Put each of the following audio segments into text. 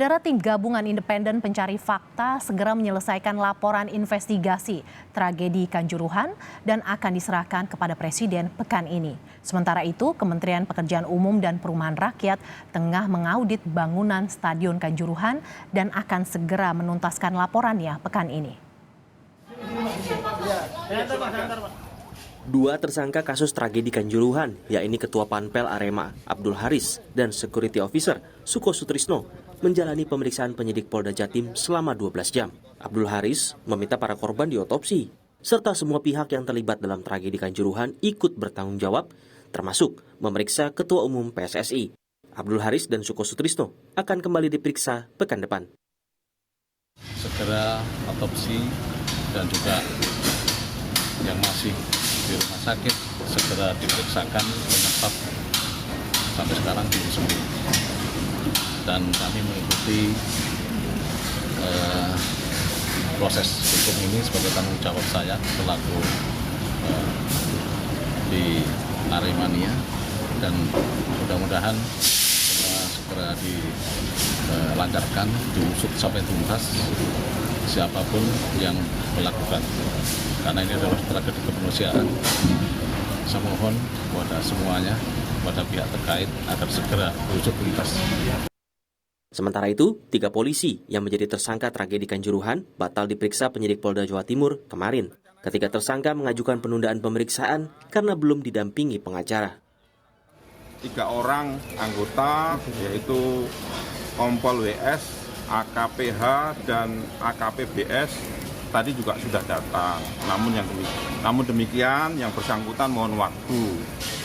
Saudara, tim gabungan independen pencari fakta segera menyelesaikan laporan investigasi tragedi Kanjuruhan dan akan diserahkan kepada Presiden pekan ini. Sementara itu, Kementerian Pekerjaan Umum dan Perumahan Rakyat tengah mengaudit bangunan Stadion Kanjuruhan dan akan segera menuntaskan laporannya pekan ini. Dua tersangka kasus tragedi Kanjuruhan, yakni Ketua Panpel Arema, Abdul Haris, dan Security Officer, Suko Sutrisno, menjalani pemeriksaan penyidik Polda Jatim selama 12 jam. Abdul Haris meminta para korban diotopsi, serta semua pihak yang terlibat dalam tragedi Kanjuruhan ikut bertanggung jawab, termasuk memeriksa Ketua Umum PSSI. Abdul Haris dan Suko Sutrisno akan kembali diperiksa pekan depan. Segera otopsi dan juga yang masih di rumah sakit segera diperiksakan penyebab sampai sekarang belum sembuh. Dan kami mengikuti proses hukum ini sebagai tanggung jawab saya selaku di Aremania, dan mudah-mudahan segera dilancarkan, diusut sampai tuntas siapapun yang melakukan, karena ini adalah tragedi kemanusiaan. Saya mohon kepada semuanya, kepada pihak terkait agar segera diusut tuntas. Sementara itu, 3 polisi yang menjadi tersangka tragedi Kanjuruhan batal diperiksa penyidik Polda Jawa Timur kemarin. Ketiga tersangka mengajukan penundaan pemeriksaan karena belum didampingi pengacara. 3 orang anggota, yaitu Kompol WS, AKPH, dan AKPBS tadi juga sudah datang. Namun demikian yang bersangkutan mohon waktu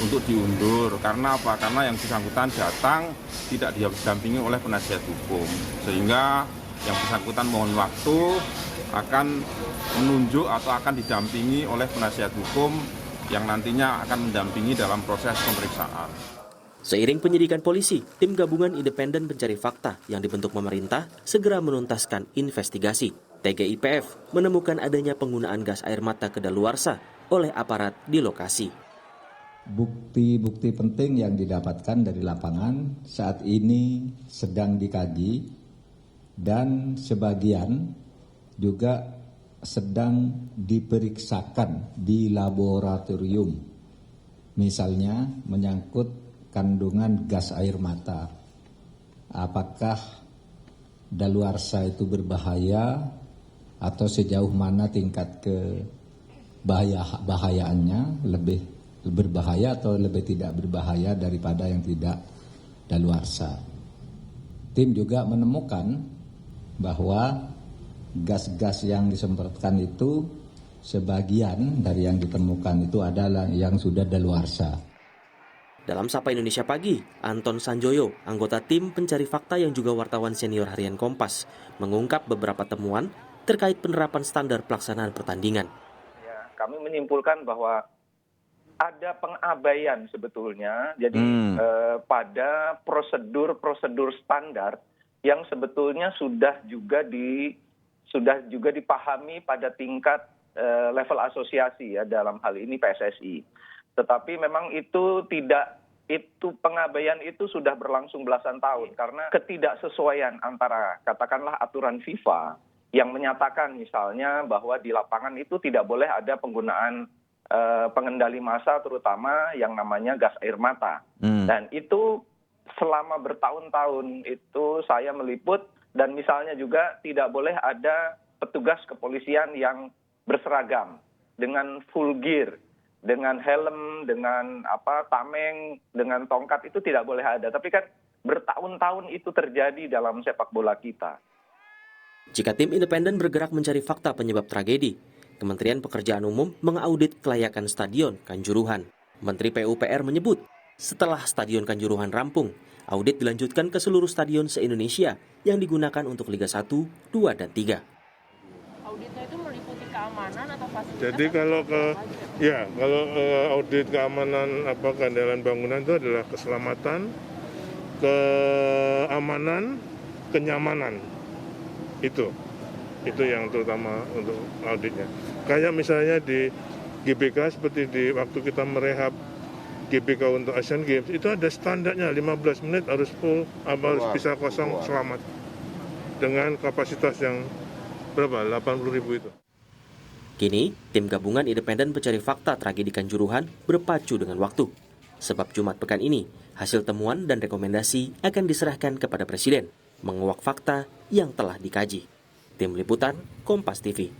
untuk diundur. Karena apa? Karena yang bersangkutan datang tidak didampingi oleh penasihat hukum. Sehingga yang bersangkutan mohon waktu akan menunjuk atau akan didampingi oleh penasihat hukum yang nantinya akan mendampingi dalam proses pemeriksaan. Seiring penyidikan polisi, tim gabungan independen pencari fakta yang dibentuk pemerintah segera menuntaskan investigasi. TGIPF menemukan adanya penggunaan gas air mata kedaluarsa oleh aparat di lokasi. Bukti-bukti penting yang didapatkan dari lapangan saat ini sedang dikaji dan sebagian juga sedang diperiksakan di laboratorium. Misalnya menyangkut kandungan gas air mata. Apakah daluarsa itu berbahaya atau sejauh mana tingkat kebahayaannya, lebih berbahaya atau lebih tidak berbahaya daripada yang tidak daluarsa. Tim juga menemukan bahwa gas-gas yang disemprotkan itu sebagian dari yang ditemukan itu adalah yang sudah daluarsa. Dalam Sapa Indonesia Pagi, Anton Sanjoyo, anggota tim pencari fakta yang juga wartawan senior harian Kompas, mengungkap beberapa temuan terkait penerapan standar pelaksanaan pertandingan. Ya, kami menyimpulkan bahwa ada pengabaian sebetulnya, jadi pada prosedur standar yang sebetulnya sudah juga dipahami pada tingkat level asosiasi ya, dalam hal ini PSSI. Tetapi memang itu pengabaian itu sudah berlangsung belasan tahun karena ketidaksesuaian antara katakanlah aturan FIFA yang menyatakan misalnya bahwa di lapangan itu tidak boleh ada penggunaan pengendali massa terutama yang namanya gas air mata. Dan itu selama bertahun-tahun itu saya meliput, dan misalnya juga tidak boleh ada petugas kepolisian yang berseragam dengan full gear, dengan helm, dengan tameng, dengan tongkat, itu tidak boleh ada. Tapi kan bertahun-tahun itu terjadi dalam sepak bola kita. Jika tim independen bergerak mencari fakta penyebab tragedi, Kementerian Pekerjaan Umum mengaudit kelayakan Stadion Kanjuruhan. Menteri PUPR menyebut, setelah Stadion Kanjuruhan rampung, audit dilanjutkan ke seluruh stadion se-Indonesia yang digunakan untuk Liga 1, 2, dan 3. Auditnya itu meliputi keamanan atau fasilitas? Jadi kalau audit keamanan keandalan bangunan itu adalah keselamatan, keamanan, kenyamanan. Itu yang terutama untuk auditnya. Kayak misalnya di GBK seperti di waktu kita merehab GBK untuk Asian Games, itu ada standarnya 15 menit harus full, harus bisa kosong selamat. dengan kapasitas yang berapa? 80.000 itu. Kini, tim gabungan independen pencari fakta tragedi Kanjuruhan berpacu dengan waktu. Sebab Jumat pekan ini, hasil temuan dan rekomendasi akan diserahkan kepada Presiden, menguak fakta yang telah dikaji. Tim Liputan, Kompas TV.